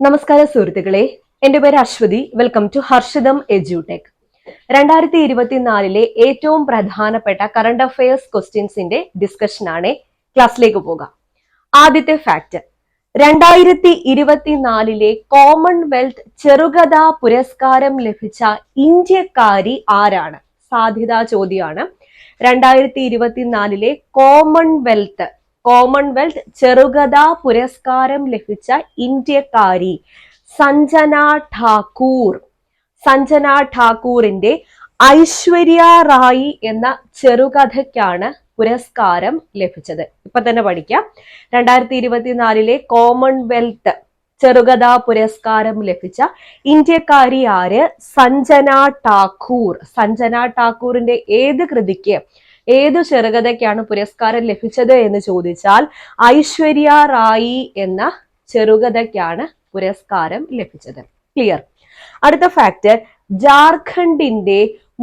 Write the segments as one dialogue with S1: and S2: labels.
S1: നമസ്കാരം സുഹൃത്തുക്കളെ, എന്റെ പേര് അശ്വതി. Welcome to Harshitham Edutech. 2024 ഏറ്റവും പ്രധാനപ്പെട്ട കറണ്ട് അഫയേഴ്സ് ക്വസ്റ്റ്യൻസിന്റെ ഡിസ്കഷൻ ആണ്. ക്ലാസ്സിലേക്ക് പോകാം. ആദ്യത്തെ ഫാക്ട്, 2024 കോമൺവെൽത്ത് ചെറുകഥാ പുരസ്കാരം ലഭിച്ച ഇന്ത്യക്കാരി ആരാണ്? സാധ്യതാ ചോദ്യമാണ്. 2024 കോമൺവെൽത്ത് ചെറുകഥാ പുരസ്കാരം ലഭിച്ച ഇന്ത്യക്കാരി സഞ്ജന ഠാക്കൂറിന്റെ ഐശ്വര്യ റായി എന്ന ചെറുകഥയ്ക്കാണ് പുരസ്കാരം ലഭിച്ചത്. ഇപ്പൊ തന്നെ പഠിക്കാം. 2024 കോമൺവെൽത്ത് ചെറുകഥാ പുരസ്കാരം ലഭിച്ച ഇന്ത്യക്കാരി ആര്? സഞ്ജന ഠാക്കൂറിന്റെ ഏത് കൃതിക്ക്, ഏതു ചെറുകഥയ്ക്കാണ് പുരസ്കാരം ലഭിച്ചത് എന്ന് ചോദിച്ചാൽ ഐശ്വര്യ റായി എന്ന ചെറുകഥയ്ക്കാണ് പുരസ്കാരം ലഭിച്ചത്. ക്ലിയർ. അടുത്ത ഫാക്ട്, ജാർഖണ്ഡിന്റെ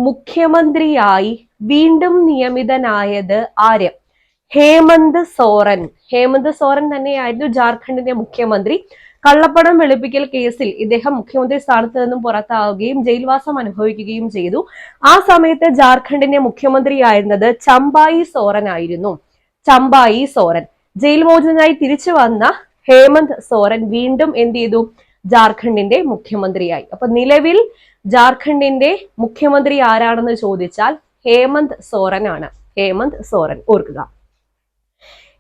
S1: മുഖ്യമന്ത്രിയായി വീണ്ടും നിയമിതനായത് ആര്? ഹേമന്ത് സോറൻ തന്നെയായിരുന്നു ജാർഖണ്ഡിന്റെ മുഖ്യമന്ത്രി. കള്ളപ്പണം വെളുപ്പിക്കൽ കേസിൽ ഇദ്ദേഹം മുഖ്യമന്ത്രി സ്ഥാനത്ത് നിന്നും പുറത്താവുകയും ജയിൽവാസം അനുഭവിക്കുകയും ചെയ്തു. ആ സമയത്ത് ജാർഖണ്ഡിന്റെ മുഖ്യമന്ത്രിയായിരുന്നത് ചമ്പായി സോറൻ ആയിരുന്നു. ജയിൽ മോചിതനായി തിരിച്ചു വന്ന ഹേമന്ത് സോറൻ വീണ്ടും എന്ത് ചെയ്തു? ജാർഖണ്ഡിന്റെ മുഖ്യമന്ത്രിയായി. അപ്പൊ നിലവിൽ ജാർഖണ്ഡിന്റെ മുഖ്യമന്ത്രി ആരാണെന്ന് ചോദിച്ചാൽ ഹേമന്ത് സോറൻ ആണ്. ഓർക്കുക.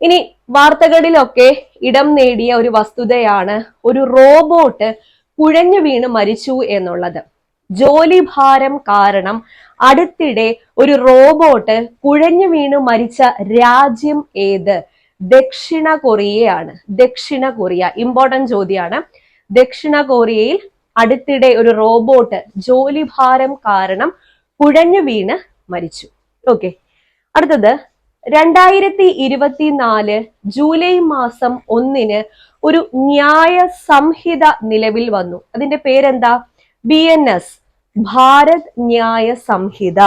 S1: ഇനി വാർത്തകളിലൊക്കെ ഇടം നേടിയ ഒരു വസ്തുതയാണ് ഒരു റോബോട്ട് കുഴഞ്ഞു വീണ് മരിച്ചു എന്നുള്ളത്. ജോലിഭാരം കാരണം അടുത്തിടെ ഒരു റോബോട്ട് കുഴഞ്ഞു വീണ് മരിച്ച രാജ്യം ഏത്? ദക്ഷിണ കൊറിയയാണ്. ഇമ്പോർട്ടന്റ് ചോദ്യമാണ്. ദക്ഷിണ കൊറിയയിൽ അടുത്തിടെ ഒരു റോബോട്ട് ജോലിഭാരം കാരണം കുഴഞ്ഞു വീണ് മരിച്ചു. ഓക്കെ. അടുത്തത്, 2024 ജൂലൈ മാസം 1 ഒരു ന്യായ സംഹിത നിലവിൽ വന്നു. അതിന്റെ പേരെന്താ? BNS, ഭാരത് ന്യായ സംഹിത.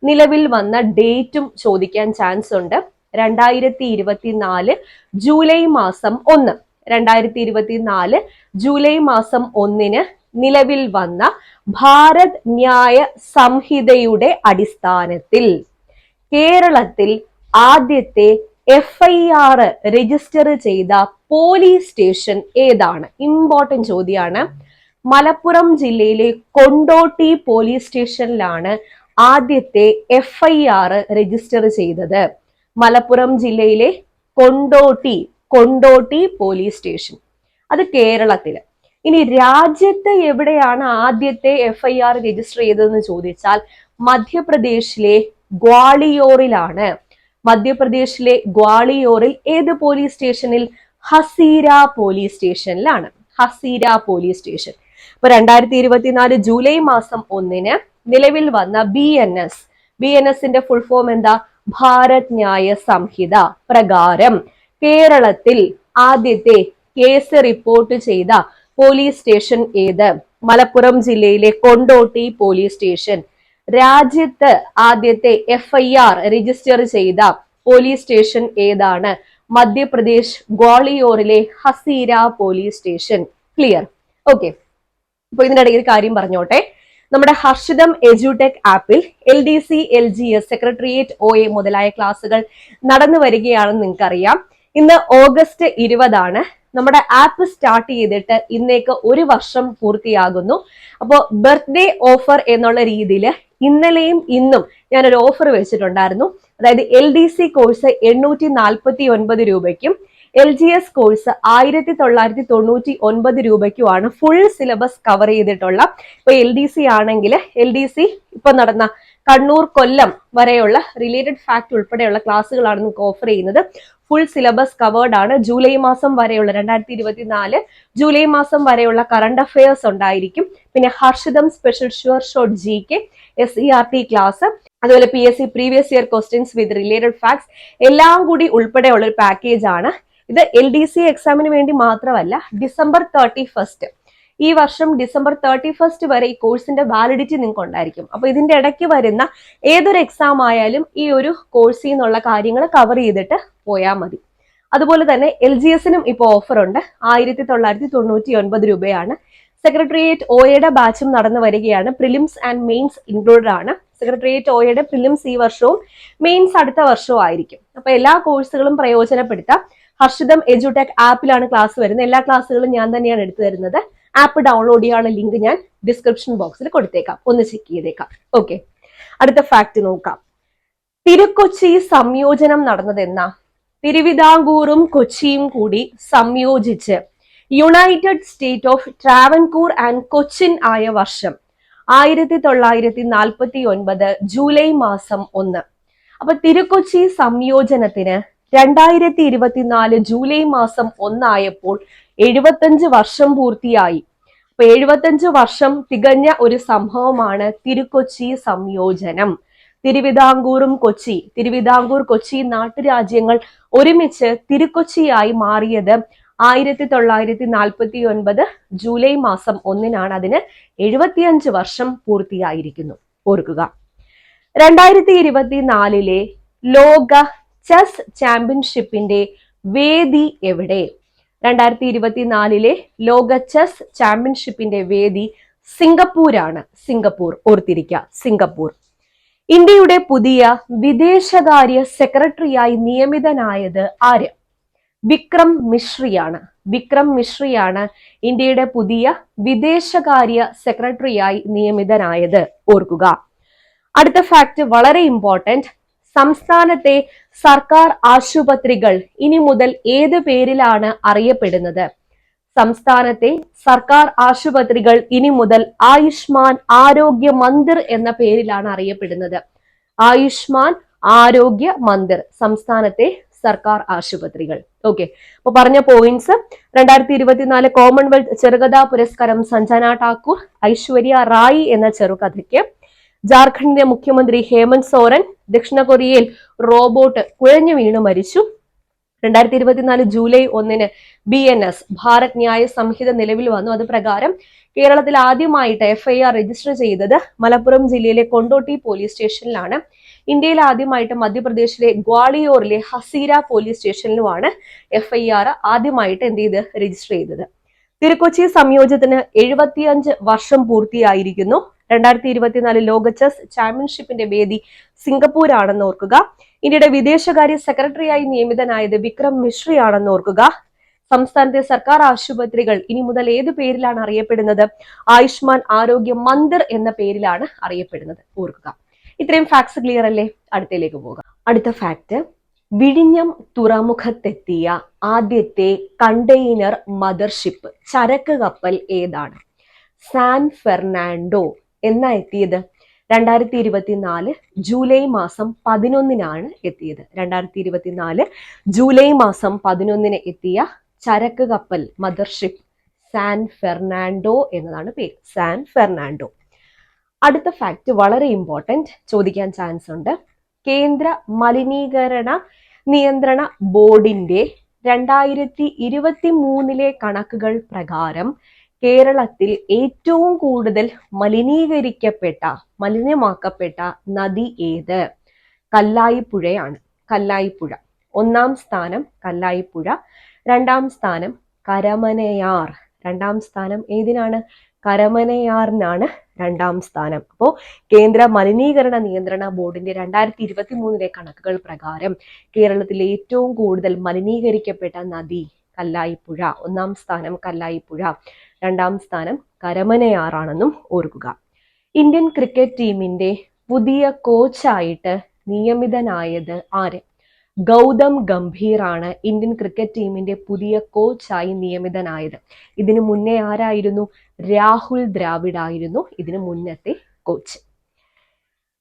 S1: നിലവിൽ വന്ന ഡേറ്റും ചോദിക്കാൻ ചാൻസ് ഉണ്ട്. 2024 ജൂലൈ മാസം 1 നിലവിൽ വന്ന ഭാരത് ന്യായ സംഹിതയുടെ അടിസ്ഥാനത്തിൽ കേരളത്തിൽ ആദ്യത്തെ FIR രജിസ്റ്റർ ചെയ്ത പോലീസ് സ്റ്റേഷൻ ഏതാണ്? ഇമ്പോർട്ടന്റ് ചോദ്യമാണ്. മലപ്പുറം ജില്ലയിലെ കൊണ്ടോട്ടി പോലീസ് സ്റ്റേഷനിലാണ് ആദ്യത്തെ FIR രജിസ്റ്റർ ചെയ്തത്. മലപ്പുറം ജില്ലയിലെ കൊണ്ടോട്ടി പോലീസ് സ്റ്റേഷൻ, അത് കേരളത്തില്. ഇനി രാജ്യത്ത് എവിടെയാണ് ആദ്യത്തെ FIR രജിസ്റ്റർ ചെയ്തതെന്ന് ചോദിച്ചാൽ മധ്യപ്രദേശിലെ ഗ്വാളിയോറിലാണ്. ഏത് പോലീസ് സ്റ്റേഷനിൽ? ഹസീര പോലീസ് സ്റ്റേഷനിലാണ്. ഇപ്പൊ 2024 ജൂലൈ മാസം 1 നിലവിൽ വന്ന BNSന്റെ ഫുൾ ഫോം എന്താ? ഭാരത് ന്യായ സംഹിത പ്രകാരം കേരളത്തിൽ ആദ്യത്തെ കേസ് റിപ്പോർട്ട് ചെയ്ത പോലീസ് സ്റ്റേഷൻ ഏത്? മലപ്പുറം ജില്ലയിലെ കൊണ്ടോട്ടി പോലീസ് സ്റ്റേഷൻ. രാജ്യത്ത് ആദ്യത്തെ FIR രജിസ്റ്റർ ചെയ്ത പോലീസ് സ്റ്റേഷൻ ഏതാണ്? മധ്യപ്രദേശ് ഗ്വാളിയോറിലെ Hazira police station. Clear. Okay. അപ്പൊ ഇതിന്റെ ഇടയിൽ കാര്യം പറഞ്ഞോട്ടെ. നമ്മുടെ ഹർഷിതം എഡ്യൂടെക് ആപ്പിൽ LDC, LGS, സെക്രട്ടേറിയറ്റ് OA മുതലായ ക്ലാസ്സുകൾ നടന്നു വരികയാണെന്ന് നിങ്ങൾക്കറിയാം. ഇന്ന് ഓഗസ്റ്റ് 20 നമ്മുടെ ആപ്പ് സ്റ്റാർട്ട് ചെയ്തിട്ട് ഇന്നേക്ക് 1 വർഷം പൂർത്തിയാകുന്നു. അപ്പോൾ ബർത്ത്ഡേ ഓഫർ എന്നുള്ള രീതിയിൽ ഇന്നലെയും ഇന്നും ഞാനൊരു ഓഫർ വെച്ചിട്ടുണ്ടായിരുന്നു. അതായത് LDC കോഴ്സ് 849 രൂപയ്ക്കും LGS കോഴ്സ് 1999 രൂപയ്ക്കുമാണ് ഫുൾ സിലബസ് കവർ ചെയ്തിട്ടുള്ള. ഇപ്പൊ LDC ആണെങ്കിൽ LDC ഇപ്പൊ നടന്ന കണ്ണൂർ, കൊല്ലം വരെയുള്ള റിലേറ്റഡ് ഫാക്ട് ഉൾപ്പെടെയുള്ള ക്ലാസ്സുകളാണ് നിങ്ങൾക്ക് ഓഫർ ചെയ്യുന്നത്. ഫുൾ സിലബസ് കവേർഡ് ആണ്. ജൂലൈ മാസം വരെയുള്ള 2024 ജൂലൈ മാസം വരെയുള്ള കറണ്ട് അഫയേഴ്സ് ഉണ്ടായിരിക്കും. പിന്നെ Harshitham special sure short GK, SERT class, അതുപോലെ PSC previous year questions with related facts എല്ലാം കൂടി ഉൾപ്പെടെയുള്ള ഒരു പാക്കേജ് ആണ് ഇത്. LDC എക്സാമിന് വേണ്ടി മാത്രമല്ല, ഡിസംബർ 31 ഈ വർഷം ഡിസംബർ 31 വരെ ഈ കോഴ്സിന്റെ വാലിഡിറ്റി നിങ്ങൾക്ക് ഉണ്ടായിരിക്കും. അപ്പൊ ഇതിന്റെ ഇടയ്ക്ക് വരുന്ന ഏതൊരു എക്സാം ആയാലും ഈ ഒരു കോഴ്സിൽ നിന്നുള്ള കാര്യങ്ങൾ കവർ ചെയ്തിട്ട് പോയാൽ മതി. അതുപോലെ തന്നെ LGSനും ഇപ്പോൾ ഓഫർ ഉണ്ട്. 1999 രൂപയാണ്. സെക്രട്ടേറിയറ്റ് OAയുടെ ബാച്ചും നടന്നു വരികയാണ്. പ്രിലിംസ് ആൻഡ് മെയിൻസ് ഇൻക്ലൂഡഡ് ആണ്. സെക്രട്ടേറിയറ്റ് OAയുടെ പ്രിലിംസ് ഈ വർഷവും മെയിൻസ് അടുത്ത വർഷവും ആയിരിക്കും. അപ്പൊ എല്ലാ കോഴ്സുകളും പ്രയോജനപ്പെടുത്താം. ഹർഷിതം എഡ്യൂടെക് ആപ്പിലാണ് ക്ലാസ് വരുന്നത്. എല്ലാ ക്ലാസ്സുകളും ഞാൻ തന്നെയാണ് എടുത്തു തരുന്നത്. ആപ്പ് ഡൗൺലോഡ് ചെയ്യാനുള്ള ലിങ്ക് ഞാൻ ഡിസ്ക്രിപ്ഷൻ ബോക്സിൽ കൊടുത്തേക്കാം, ഒന്ന് ചെക്ക് ചെയ്തേക്കാം. ഓക്കെ, അടുത്ത ഫാക്ട് നോക്കാം. തിരുക്കൊച്ചി സംയോജനം നടന്നത് എന്നാ? തിരുവിതാംകൂറും കൊച്ചിയും കൂടി സംയോജിച്ച് united state of Travancore and Cochin ആയ വർഷം 1949 ജൂലൈ മാസം 1. അപ്പൊ തിരുക്കൊച്ചി സംയോജനത്തിന് 2024 ജൂലൈ മാസം 1 ആയപ്പോൾ 75 വർഷം പൂർത്തിയായി. അപ്പൊ 75 വർഷം തികഞ്ഞ ഒരു സംഭവമാണ് തിരുക്കൊച്ചി സംയോജനം. തിരുവിതാംകൂർ കൊച്ചി നാട്ടുരാജ്യങ്ങൾ ഒരുമിച്ച് തിരുക്കൊച്ചിയായി മാറിയത് 1949 ജൂലൈ മാസം 1-നാണ്. അതിന് 75 വർഷം പൂർത്തിയായിരിക്കുന്നു. ഓർക്കുക, 2024 ലോക ചെസ് ചാമ്പ്യൻഷിപ്പിന്റെ വേദി എവിടെ? 2024 ലോക ചെസ് ചാമ്പ്യൻഷിപ്പിന്റെ വേദി സിംഗപ്പൂരാണ്. സിംഗപ്പൂർ, ഓർത്തിരിക്കുക, സിംഗപ്പൂർ. ഇന്ത്യയുടെ പുതിയ വിദേശകാര്യ സെക്രട്ടറിയായി നിയമിതനായത് ആര്? വിക്രം മിശ്രിയാണ്. വിക്രം മിശ്രിയാണ് ഇന്ത്യയുടെ പുതിയ വിദേശകാര്യ സെക്രട്ടറിയായി നിയമിതനായത്. ഓർക്കുക. അടുത്ത ഫാക്ട് വളരെ ഇമ്പോർട്ടന്റ്. സംസ്ഥാനത്തെ സർക്കാർ ആശുപത്രികൾ ഇനി മുതൽ ഏത് പേരിലാണ് അറിയപ്പെടുന്നത്? സംസ്ഥാനത്തെ സർക്കാർ ആശുപത്രികൾ ഇനി മുതൽ ആയുഷ്മാൻ ആരോഗ്യ മന്ദിർ എന്ന പേരിലാണ് അറിയപ്പെടുന്നത്. ആയുഷ്മാൻ ആരോഗ്യ മന്ദിർ സംസ്ഥാനത്തെ സർക്കാർ ആശുപത്രികൾ. ഓക്കെ, അപ്പൊ പറഞ്ഞ പോയിന്റ്സ്: 2024 കോമൺവെൽത്ത് ചെറുകഥാ പുരസ്കാരം സഞ്ജന ഠാക്കൂർ, ഐശ്വര്യ റായി എന്ന ചെറുകഥയ്ക്ക്. ജാർഖണ്ഡിന്റെ മുഖ്യമന്ത്രി ഹേമന്ത് സോറൻ. ദക്ഷിണ കൊറിയയിൽ റോബോട്ട് കുഴഞ്ഞു വീണു മരിച്ചു. 2024 ജൂലൈ 1 BNS ഭാരത് ന്യായ സംഹിത നിലവിൽ വന്നു. അത് പ്രകാരം കേരളത്തിൽ ആദ്യമായിട്ട് FIR രജിസ്റ്റർ ചെയ്തത് മലപ്പുറം ജില്ലയിലെ കൊണ്ടോട്ടി പോലീസ് സ്റ്റേഷനിലാണ്. ഇന്ത്യയിൽ ആദ്യമായിട്ട് മധ്യപ്രദേശിലെ ഗ്വാളിയോറിലെ ഹസീര പോലീസ് സ്റ്റേഷനിലുമാണ് FIR ആദ്യമായിട്ട് രജിസ്റ്റർ ചെയ്തത്. തിരുക്കൊച്ചി സംയോജനത്തിന് 75 വർഷം പൂർത്തിയായിരിക്കുന്നു. 2024 ലോക ചെസ് ചാമ്പ്യൻഷിപ്പിന്റെ വേദി സിംഗപ്പൂരാണെന്ന് ഓർക്കുക. ഇന്ത്യയുടെ വിദേശകാര്യ സെക്രട്ടറിയായി നിയമിതനായത് വിക്രം മിശ്രി ആണെന്ന് ഓർക്കുക. സംസ്ഥാനത്തെ സർക്കാർ ആശുപത്രികൾ ഇനി മുതൽ ഏത് പേരിലാണ് അറിയപ്പെടുന്നത്? ആയുഷ്മാൻ ആരോഗ്യ മന്ദിർ എന്ന പേരിലാണ് അറിയപ്പെടുന്നത്. ഓർക്കുക. ഇത്രയും ഫാക്ട്സ് ക്ലിയർ അല്ലേ? അടുത്തയിലേക്ക് പോകാം. അടുത്ത ഫാക്ട്: വിഴിഞ്ഞം തുറമുഖത്തെത്തിയ ആദ്യത്തെ കണ്ടെയ്നർ മദർഷിപ്പ് ചരക്ക് കപ്പൽ ഏതാണ്? സാൻ ഫെർണാണ്ടോ എന്നാ എത്തിയത്? 2024 ജൂലൈ മാസം 11-നാണ് എത്തിയത്. 2024 ജൂലൈ മാസം 11-ന് എത്തിയ ചരക്ക് കപ്പൽ മദർഷിപ്പ് സാൻ ഫെർണാണ്ടോ എന്നതാണ് പേര്. San Fernando. അടുത്ത ഫാക്ട് വളരെ ഇമ്പോർട്ടന്റ്, ചോദിക്കാൻ ചാൻസ് ഉണ്ട്. കേന്ദ്ര മലിനീകരണ നിയന്ത്രണ ബോർഡിന്റെ 2023 കണക്കുകൾ പ്രകാരം കേരളത്തിൽ ഏറ്റവും കൂടുതൽ മലിനമാക്കപ്പെട്ട നദി ഏത്? കല്ലായിപ്പുഴയാണ്. കല്ലായിപ്പുഴ. 1-ാം സ്ഥാനം കല്ലായിപ്പുഴ, 2-ാം സ്ഥാനം കരമനയാർ. 2-ാം സ്ഥാനം ഏതിനാണ്? കരമനയാറിനാണ് 2-ാം സ്ഥാനം. അപ്പോ കേന്ദ്ര മലിനീകരണ നിയന്ത്രണ ബോർഡിന്റെ 2023 കണക്കുകൾ പ്രകാരം കേരളത്തിലെ ഏറ്റവും കൂടുതൽ മലിനീകരിക്കപ്പെട്ട നദി കല്ലായിപ്പുഴ. 1-ാം സ്ഥാനം കല്ലായിപ്പുഴ, 2-ാം സ്ഥാനം കരമനയാറാണെന്നും ഓർക്കുക. ഇന്ത്യൻ ക്രിക്കറ്റ് ടീമിന്റെ പുതിയ കോച്ചായിട്ട് നിയമിതനായത് ആര്? ഗൗതം ഗംഭീർ ആണ് ഇന്ത്യൻ ക്രിക്കറ്റ് ടീമിന്റെ പുതിയ കോച്ചായി നിയമിതനായത്. ഇതിനു മുന്നേ ആരായിരുന്നു? രാഹുൽ ദ്രാവിഡ് ആയിരുന്നു ഇതിനു മുന്നത്തെ കോച്ച്.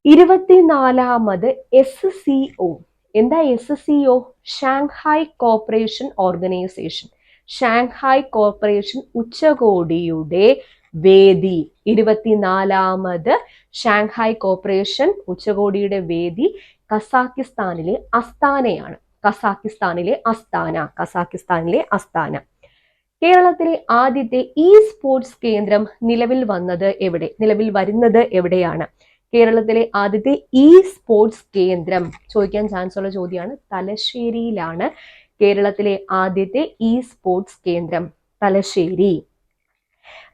S1: 24ാമത് SCO. എന്താ SCO? Shanghai corporation organisation. Shanghai corporation ഉച്ചകോടിയുടെ വേദി. 24ാമത് ഷാങ്ഹായ് കോർപ്പറേഷൻ ഉച്ചകോടിയുടെ വേദി കസാക്കിസ്ഥാനിലെ അസ്താനയാണ്. കസാക്കിസ്ഥാനിലെ അസ്താന. കേരളത്തിലെ ആദ്യത്തെ സ്പോർട്സ് കേന്ദ്രം നിലവിൽ വരുന്നത് എവിടെയാണ്? കേരളത്തിലെ ആദ്യത്തെ സ്പോർട്സ് കേന്ദ്രം ചോദിക്കാൻ ചാൻസ് ഉള്ള ചോദ്യമാണ്. തലശ്ശേരിയിലാണ് കേരളത്തിലെ ആദ്യത്തെ ഇ സ്പോർട്സ് കേന്ദ്രം തലശ്ശേരി.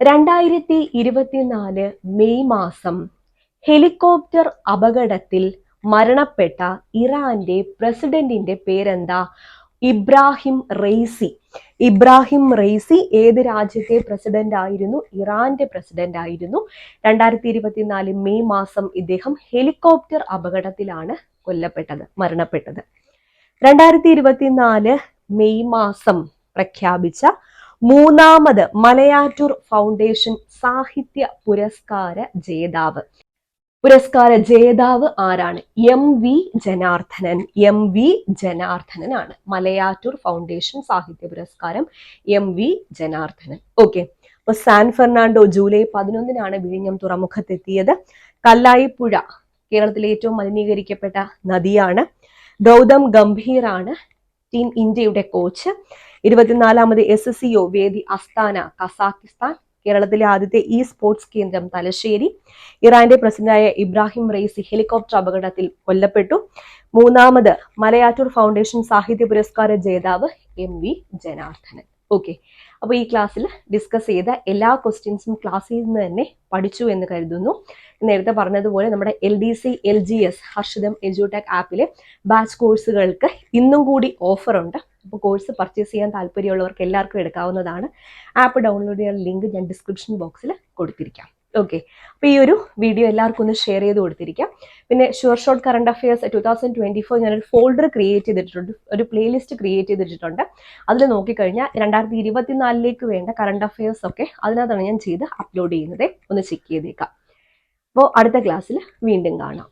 S1: 2024 മെയ് മാസം ഹെലികോപ്റ്റർ അപകടത്തിൽ മരണപ്പെട്ട ഇറാന്റെ പ്രസിഡന്റിന്റെ പേരെന്താ? ഇബ്രാഹിം റെയ്സി. ഇബ്രാഹിം റെയ്സി ഏത് രാജ്യത്തെ പ്രസിഡന്റ് ആയിരുന്നു? ഇറാന്റെ പ്രസിഡന്റ് ആയിരുന്നു. 2024 മെയ് മാസം ഇദ്ദേഹം ഹെലികോപ്റ്റർ അപകടത്തിലാണ് മരണപ്പെട്ടത്. 2024 മെയ് മാസം പ്രഖ്യാപിച്ച മൂന്നാമത് മലയാറ്റൂർ ഫൗണ്ടേഷൻ സാഹിത്യ പുരസ്കാര ജേതാവ് ആരാണ്? MV ജനാർദ്ദനൻ. MV ജനാർദ്ദനൻ ആണ് മലയാറ്റൂർ ഫൗണ്ടേഷൻ സാഹിത്യ പുരസ്കാരം. MV ജനാർദ്ദനൻ. ഓക്കെ. അപ്പൊ സാൻ ഫെർണാണ്ടോ ജൂലൈ 11 വിഴിഞ്ഞം തുറമുഖത്തെത്തിയത്. കല്ലായിപ്പുഴ കേരളത്തിലെ ഏറ്റവും മലിനീകരിക്കപ്പെട്ട നദിയാണ്. ഗൗതം ഗംഭീർ ആണ് ടീം ഇന്ത്യയുടെ കോച്ച്. 24ാമത് SCO വേദി അസ്താന കസാക്കിസ്ഥാൻ. കേരളത്തിലെ ആദ്യത്തെ ഇ സ്പോർട്സ് കേന്ദ്രം തലശ്ശേരി. ഇറാന്റെ പ്രസിഡന്റായ ഇബ്രാഹിം റെയ്സി ഹെലികോപ്റ്റർ അപകടത്തിൽ കൊല്ലപ്പെട്ടു. മൂന്നാമത് മലയാറ്റൂർ ഫൗണ്ടേഷൻ സാഹിത്യ പുരസ്കാര ജേതാവ് MV ജനാർദ്ദനൻ. ഓക്കെ. അപ്പൊ ഈ ക്ലാസ്സിൽ ഡിസ്കസ് ചെയ്ത എല്ലാ ക്വസ്റ്റ്യൻസും ക്ലാസ്സിൽ നിന്ന് തന്നെ പഠിച്ചു എന്ന് കരുതുന്നു. നേരത്തെ പറഞ്ഞതുപോലെ നമ്മുടെ LDC LGS ഹർഷിതം എഡ്യൂടെക് ആപ്പിലെ ബാച്ച് കോഴ്സുകൾക്ക് ഇന്നും കൂടി ഓഫർ ഉണ്ട്. അപ്പോൾ കോഴ്സ് പർച്ചേസ് ചെയ്യാൻ താല്പര്യമുള്ളവർക്ക് എല്ലാവർക്കും എടുക്കാവുന്നതാണ്. ആപ്പ് ഡൗൺലോഡ് ചെയ്യാൻ ലിങ്ക് ഞാൻ ഡിസ്ക്രിപ്ഷൻ ബോക്സിൽ കൊടുത്തിരിക്കാം. ഓക്കെ. അപ്പൊ ഈ ഒരു വീഡിയോ എല്ലാവർക്കും ഒന്ന് ഷെയർ ചെയ്ത് കൊടുത്തിരിക്കാം. പിന്നെ ഷുവർ ഷോർട്ട് കറണ്ട് അഫയേഴ്സ് 2024 ഞാനൊരു ഫോൾഡർ ക്രിയേറ്റ് ചെയ്തിട്ടുണ്ട്, ഒരു പ്ലേലിസ്റ്റ് ക്രിയേറ്റ് ചെയ്തിട്ടുണ്ട്. അതിൽ നോക്കിക്കഴിഞ്ഞാൽ 2024 വേണ്ട കറണ്ട് അഫയേഴ്സ് ഒക്കെ അതിനകത്താണ് ഞാൻ ചെയ്ത് അപ്ലോഡ് ചെയ്യുന്നത്. ഒന്ന് ചെക്ക് ചെയ്തേക്കാം. അപ്പോൾ അടുത്ത ക്ലാസ്സിൽ വീണ്ടും കാണാം.